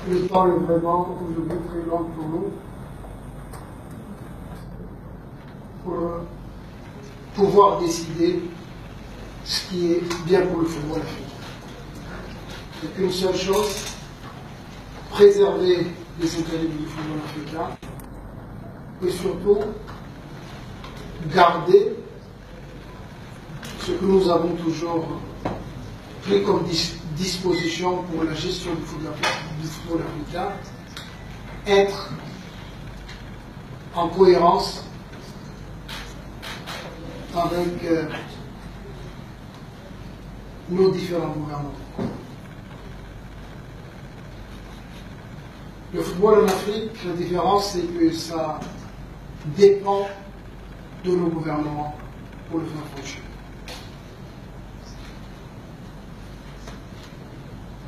Le temps est vraiment aujourd'hui très long pour nous pour pouvoir décider ce qui est bien pour le football africain. Il n'y a qu'une seule chose, préserver les intérêts du football africain et surtout garder ce que nous avons toujours pris comme disposition pour la gestion du football africain, être en cohérence avec nos différents gouvernements. Le football en Afrique, la différence, c'est que ça dépend de nos gouvernements pour le faire fonctionner.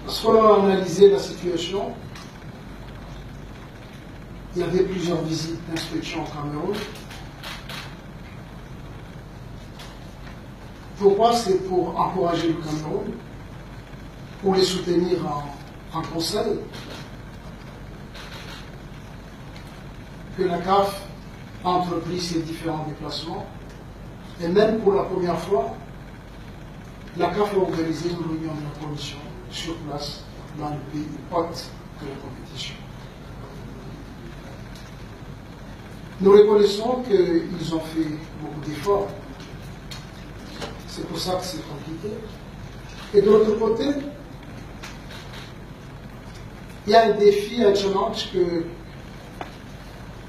Lorsqu'on a analysé la situation, il y avait plusieurs visites d'inspection au Cameroun. Pourquoi? C'est pour encourager le Cameroun, pour les soutenir en conseil, que la CAF a entrepris ses différents déplacements, et même pour la première fois, la CAF a organisé une réunion de la commission sur place dans le pays hôte de la compétition. Nous reconnaissons qu'ils ont fait beaucoup d'efforts. C'est pour ça que c'est compliqué. Et de l'autre côté, il y a un défi, un challenge que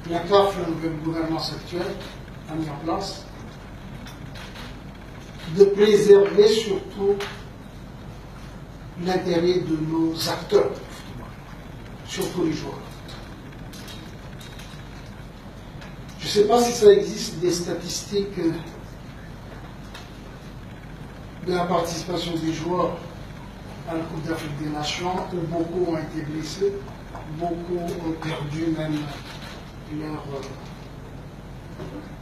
la CAF, la nouvelle gouvernance actuelle, a mis en place, de préserver surtout l'intérêt de nos acteurs, surtout les joueurs. Je ne sais pas si ça existe des statistiques de la participation des joueurs à la Coupe d'Afrique des Nations, où beaucoup ont été blessés, beaucoup ont perdu même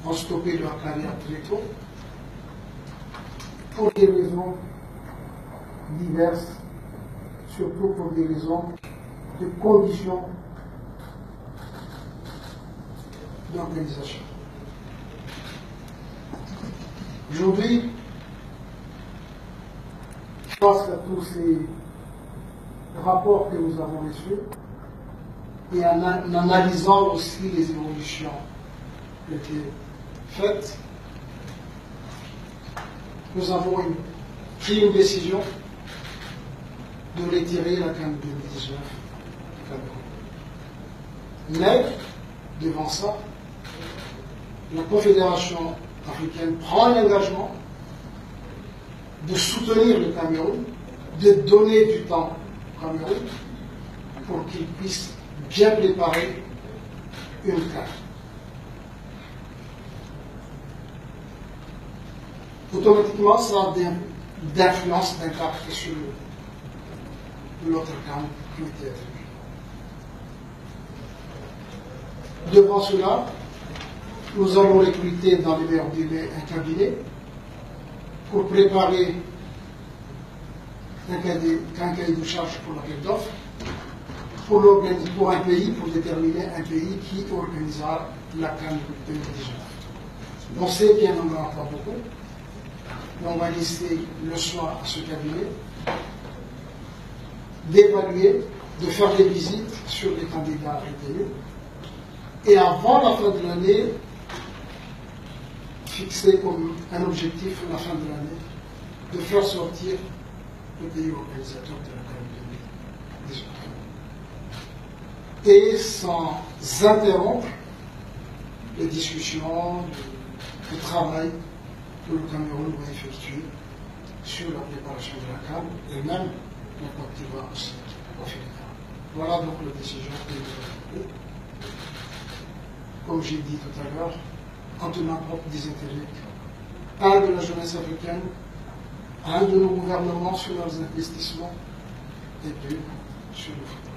ont stoppé leur carrière très tôt, pour des raisons diverses, surtout pour des raisons de conditions d'organisation. Aujourd'hui, face à tous ces rapports que nous avons reçus, et en analysant aussi les évolutions qui étaient faites, nous avons pris une décision de retirer la CAN 2019 du Cameroun. Mais, devant ça, la Confédération africaine prend l'engagement de soutenir le Cameroun, de donner du temps au Cameroun pour qu'il puisse bien préparer une CAN. Automatiquement, ça a d'influence, d'impact sur l'autre CAN qui était attribué. Devant cela, nous allons recruter dans les meilleurs délais un cabinet pour préparer un cahier de charge pour l'appel d'offres, pour un pays, pour déterminer un pays qui organisera la CAN 2019. On sait qu'il n'y en aura pas beaucoup, mais on va laisser le soin à ce cabinet d'évaluer, de faire des visites sur les candidats retenus, et avant la fin de l'année, fixer comme un objectif à la fin de l'année de faire sortir le pays organisateur de la CAN 2019. Et sans interrompre les discussions, le travail que le Cameroun va effectuer sur la préparation de la CAN et même la Côte d'Ivoire aussi au final. Voilà donc la décision que nous avons prise. Comme j'ai dit tout à l'heure, en tenant compte des intérêts, un de la jeunesse africaine, un de nos gouvernements sur leurs investissements et deux sur le football.